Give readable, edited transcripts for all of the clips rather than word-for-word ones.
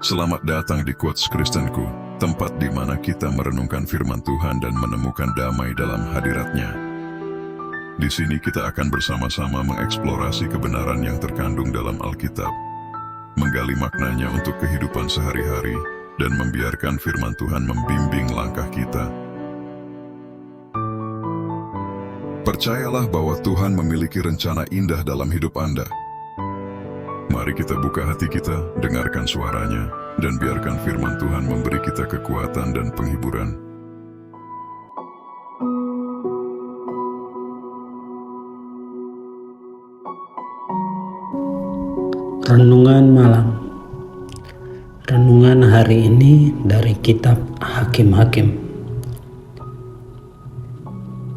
Selamat datang di Quotes Kristenku, tempat di mana kita merenungkan firman Tuhan dan menemukan damai dalam hadiratnya. Di sini kita akan bersama-sama mengeksplorasi kebenaran yang terkandung dalam Alkitab, menggali maknanya untuk kehidupan sehari-hari, dan membiarkan firman Tuhan membimbing langkah kita. Percayalah bahwa Tuhan memiliki rencana indah dalam hidup Anda. Mari kita buka hati kita, dengarkan suaranya, dan biarkan firman Tuhan memberi kita kekuatan dan penghiburan. Renungan malam. Renungan hari ini dari kitab Hakim-Hakim.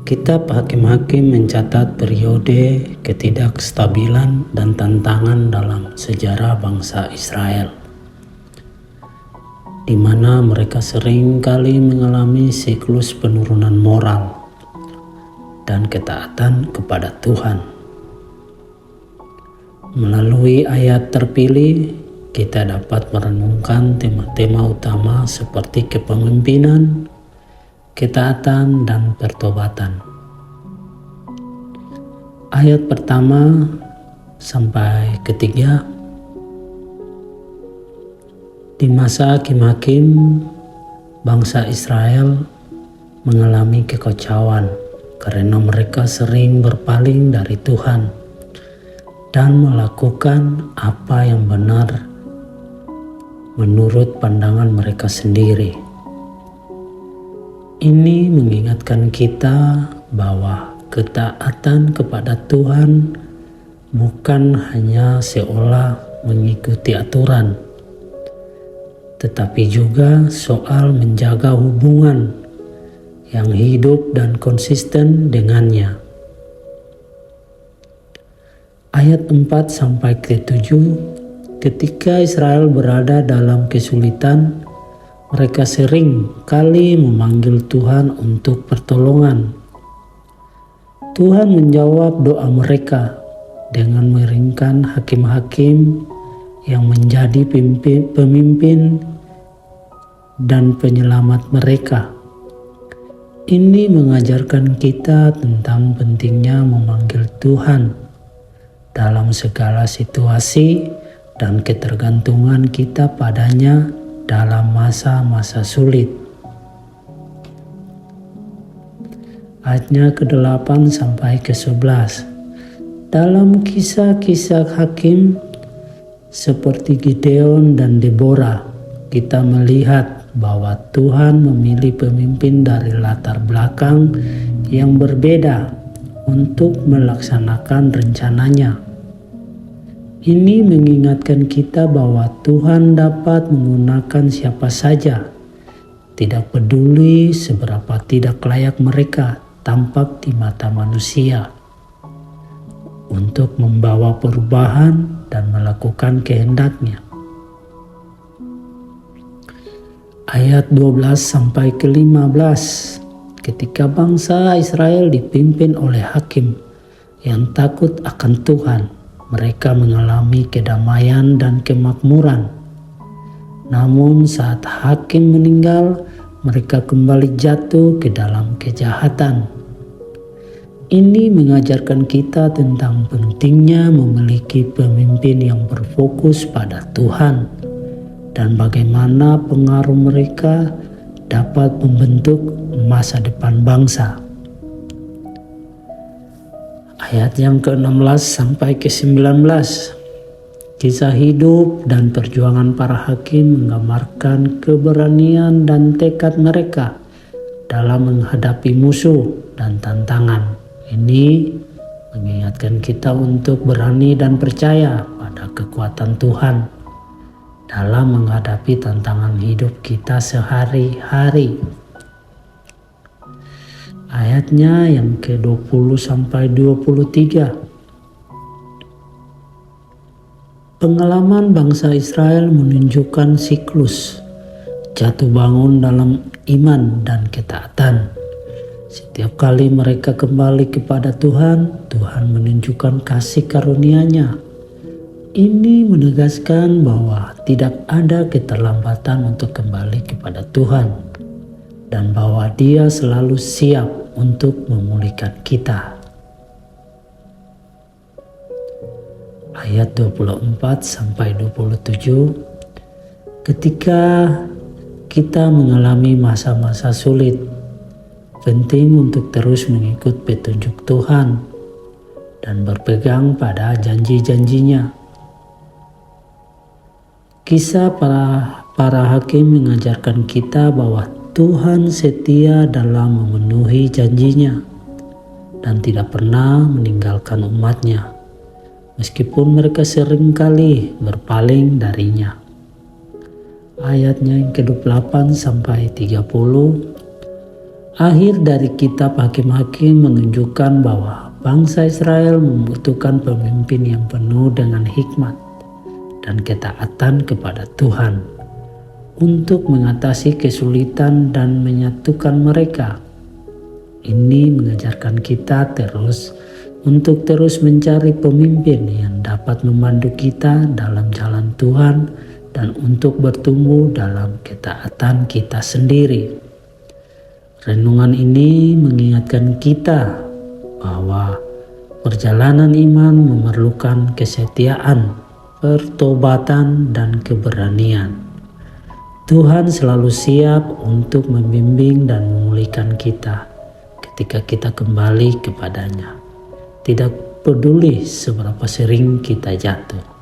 Kitab Hakim-Hakim mencatat periode ketidakstabilan dan tantangan dalam sejarah bangsa Israel, di mana mereka sering kali mengalami siklus penurunan moral dan ketaatan kepada Tuhan. Melalui ayat terpilih, kita dapat merenungkan tema-tema utama seperti kepemimpinan, ketaatan, dan pertobatan. Ayat pertama sampai ketiga. Di masa Hakim-Hakim, bangsa Israel mengalami kekacauan karena mereka sering berpaling dari Tuhan dan melakukan apa yang benar menurut pandangan mereka sendiri. Ini mengingatkan kita bahwa ketaatan kepada Tuhan bukan hanya seolah mengikuti aturan, tetapi juga soal menjaga hubungan yang hidup dan konsisten dengannya. Ayat 4 sampai ke 7, ketika Israel berada dalam kesulitan, mereka sering kali memanggil Tuhan untuk pertolongan. Tuhan menjawab doa mereka dengan mengirimkan hakim-hakim yang menjadi pemimpin dan penyelamat mereka. Ini mengajarkan kita tentang pentingnya memanggil Tuhan dalam segala situasi dan ketergantungan kita padanya dalam masa-masa sulit. Ayatnya ke-8 sampai ke-11. Dalam kisah-kisah hakim seperti Gideon dan Deborah, kita melihat bahwa Tuhan memilih pemimpin dari latar belakang yang berbeda untuk melaksanakan rencananya. Ini mengingatkan kita bahwa Tuhan dapat menggunakan siapa saja, tidak peduli seberapa tidak layak mereka tampak di mata manusia, untuk membawa perubahan dan melakukan kehendak-Nya. Ayat 12 sampai ke-15. Ketika bangsa Israel dipimpin oleh hakim yang takut akan Tuhan, mereka mengalami kedamaian dan kemakmuran. Namun saat hakim meninggal, mereka kembali jatuh ke dalam kejahatan. Ini mengajarkan kita tentang pentingnya memiliki pemimpin yang berfokus pada Tuhan dan bagaimana pengaruh mereka dapat membentuk masa depan bangsa. Ayat yang ke-16 sampai ke-19. Kisah hidup dan perjuangan para hakim menggambarkan keberanian dan tekad mereka dalam menghadapi musuh dan tantangan. Ini mengingatkan kita untuk berani dan percaya pada kekuatan Tuhan dalam menghadapi tantangan hidup kita sehari-hari. Ayatnya yang ke-20 sampai 23. Pengalaman bangsa Israel menunjukkan siklus jatuh bangun dalam iman dan ketaatan. Setiap kali mereka kembali kepada Tuhan, Tuhan menunjukkan kasih karunia-Nya Ini menegaskan bahwa tidak ada keterlambatan untuk kembali kepada Tuhan dan bahwa Dia selalu siap untuk memulihkan kita. Ayat 24-27, ketika kita mengalami masa-masa sulit, penting untuk terus mengikut petunjuk Tuhan dan berpegang pada janji-janjinya. Kisah para hakim mengajarkan kita bahwa Tuhan setia dalam memenuhi janjinya dan tidak pernah meninggalkan umatnya, meskipun mereka seringkali berpaling darinya. Ayatnya yang ke-28 sampai 30, akhir dari kitab Hakim-Hakim menunjukkan bahwa bangsa Israel membutuhkan pemimpin yang penuh dengan hikmat dan ketaatan kepada Tuhan untuk mengatasi kesulitan dan menyatukan mereka. Ini mengajarkan kita untuk terus mencari pemimpin yang dapat memandu kita dalam jalan Tuhan dan untuk bertumbuh dalam ketaatan kita sendiri. Renungan ini mengingatkan kita bahwa perjalanan iman memerlukan kesetiaan, pertobatan, dan keberanian. Tuhan selalu siap untuk membimbing dan memulihkan kita ketika kita kembali kepadanya. Tidak peduli seberapa sering kita jatuh.